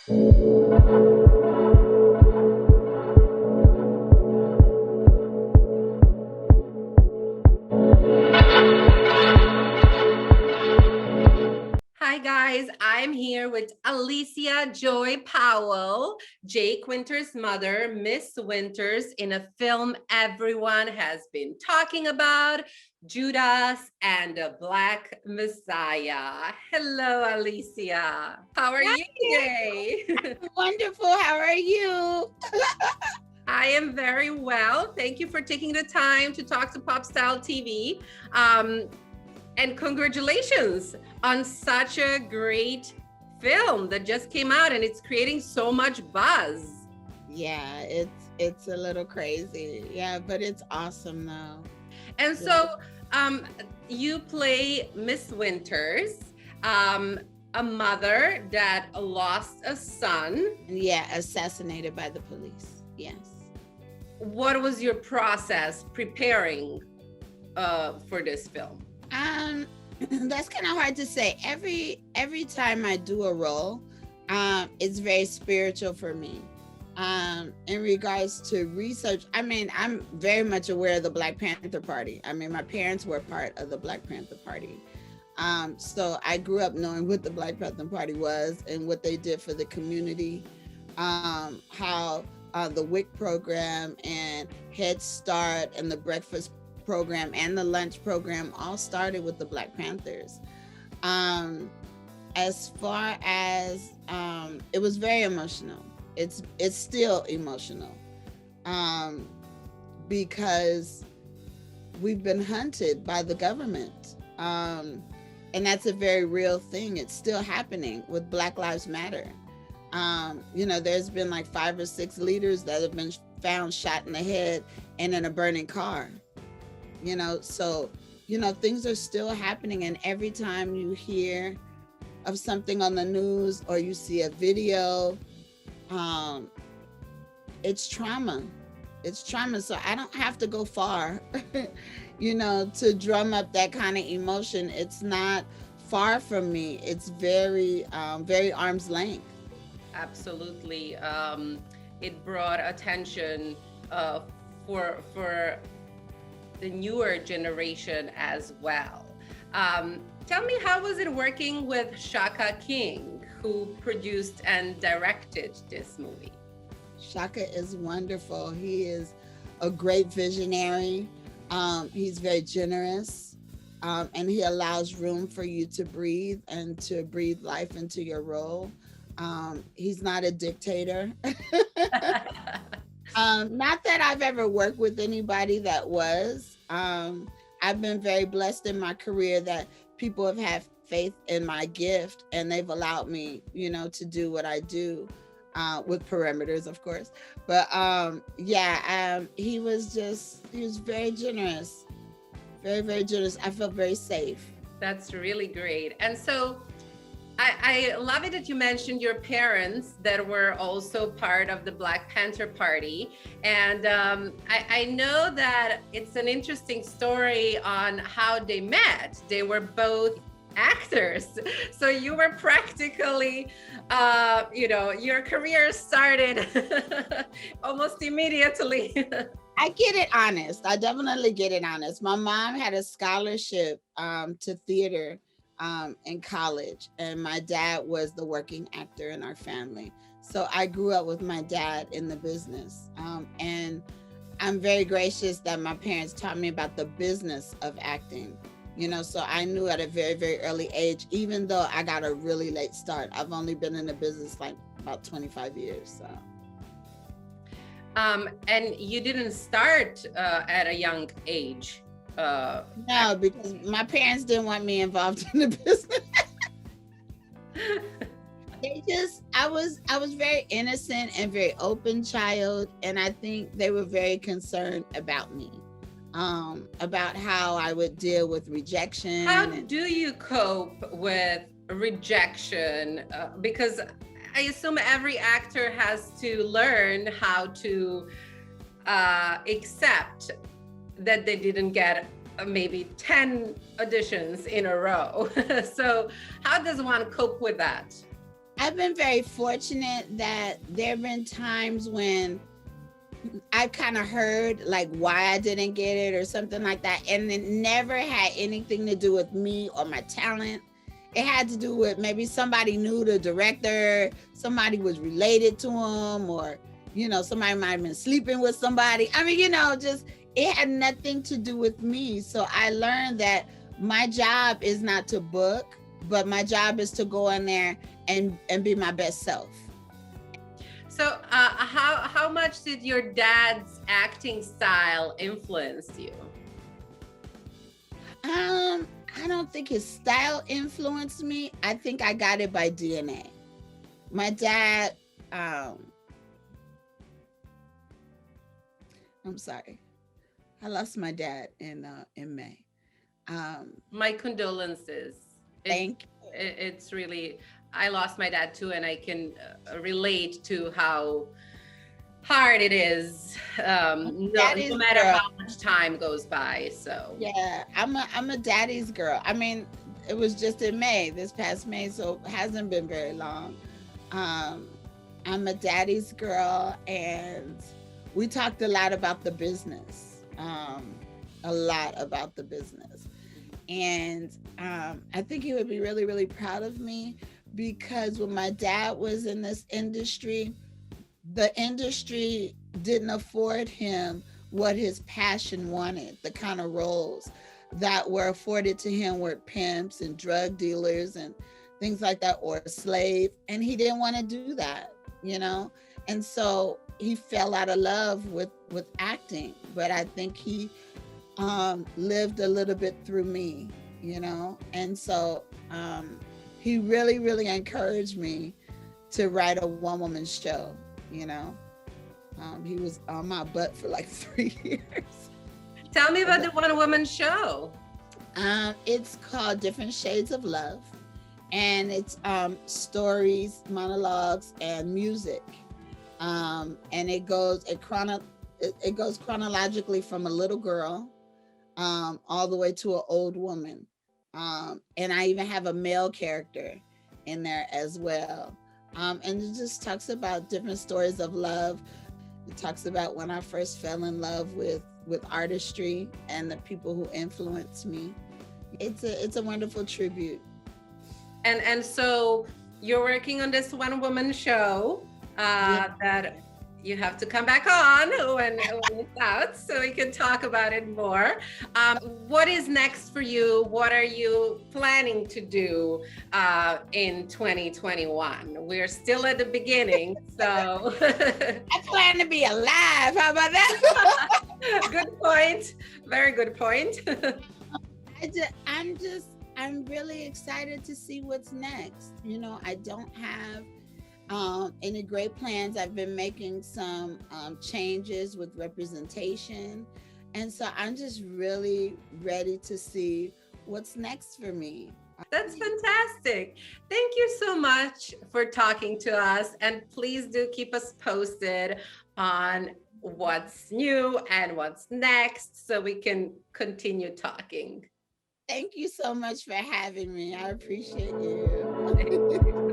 Hi guys, I'm here with Alysia Joy Powell, Jake Winter's mother, Miss Winters, in a film everyone has been talking about, Judas and the Black Messiah. Hello, Alysia. How are you today? Wonderful. How are you? I am very well. Thank you for taking the time to talk to Pop Style TV. And congratulations on such a great film that just came out, and it's creating so much buzz. Yeah, it's a little crazy. Yeah, but it's awesome though. And so you play Miss Winters, a mother that lost a son. Yeah, assassinated by the police. Yes. What was your process preparing for this film? That's kind of hard to say. Every time I do a role, it's very spiritual for me. In regards to research, I mean, I'm very much aware of the Black Panther Party. I mean, my parents were part of the Black Panther Party. So I grew up knowing what the Black Panther Party was and what they did for the community, how the WIC program and Head Start and the breakfast program and the lunch program all started with the Black Panthers. As far as it was very emotional. It's still emotional because we've been hunted by the government, and that's a very real thing. It's still happening with Black Lives Matter. There's been like 5 or 6 leaders that have been found shot in the head and in a burning car. So things are still happening, and every time you hear of something on the news or you see a video, it's trauma. So I don't have to go far, to drum up that kind of emotion. It's not far from me. It's very, very arm's length. Absolutely. It brought attention for the newer generation as well. Tell me, how was it working with Shaka King, who produced and directed this movie? Shaka is wonderful. He is a great visionary. He's very generous, and he allows room for you to breathe and to breathe life into your role. He's not a dictator. Not that I've ever worked with anybody that was. I've been very blessed in my career that people have had faith in my gift, and they've allowed me, to do what I do, with parameters, of course. But he was very generous, very, very generous. I felt very safe. That's really great. And so I love it that you mentioned your parents that were also part of the Black Panther Party. And I know that it's an interesting story on how they met. They were both actors. So you were practically, your career started almost immediately. I get it honest. I definitely get it honest. My mom had a scholarship to theater in college, and my dad was the working actor in our family. So I grew up with my dad in the business, and I'm very gracious that my parents taught me about the business of acting. So I knew at a very, very early age, even though I got a really late start. I've only been in the business like about 25 years. So. And you didn't start at a young age. No, because my parents didn't want me involved in the business. I was very innocent and very open child, and I think they were very concerned about me, about how I would deal with rejection. How do you cope with rejection? Because I assume every actor has to learn how to accept that they didn't get maybe 10 auditions in a row. So how does one cope with that? I've been very fortunate that there have been times when I kind of heard like why I didn't get it or something like that. And it never had anything to do with me or my talent. It had to do with maybe somebody knew the director, somebody was related to him, or, you know, somebody might have been sleeping with somebody. I mean, you know, just, it had nothing to do with me. So I learned that my job is not to book, but my job is to go in there and be my best self. So how much did your dad's acting style influence you? I don't think his style influenced me. I think I got it by DNA. My dad, I'm sorry. I lost my dad in May. My condolences. Thank you. It's really, I lost my dad too, and I can relate to how hard it is, no matter how much time goes by. So yeah, I'm a daddy's girl. I mean, it was just in May, this past May, so it hasn't been very long. I'm a daddy's girl, and we talked a lot about the business, and I think he would be really, really proud of me, because when my dad was in this industry, the industry didn't afford him what his passion wanted. The kind of roles that were afforded to him were pimps and drug dealers and things like that, or a slave. And he didn't want to do that, you know? And so he fell out of love with acting. But I think he lived a little bit through me, you know? And so he really, really encouraged me to write a one-woman show. You know, he was on my butt for like 3 years. Tell me about the one-woman show. It's called Different Shades of Love, and it's stories, monologues, and music. And it goes chronologically from a little girl all the way to an old woman. And I even have a male character in there as well. And it just talks about different stories of love. It talks about when I first fell in love with artistry and the people who influenced me. It's a wonderful tribute. And so you're working on this one-woman show that you have to come back on when it's out, so we can talk about it more. What is next for you? What are you planning to do in 2021? We're still at the beginning, so. I plan to be alive. How about that? Good point. Very good point. I'm really excited to see what's next. You know, I don't have any great plans. I've been making some changes with representation. And so I'm just really ready to see what's next for me. That's fantastic. Thank you so much for talking to us. And please do keep us posted on what's new and what's next so we can continue talking. Thank you so much for having me. I appreciate you.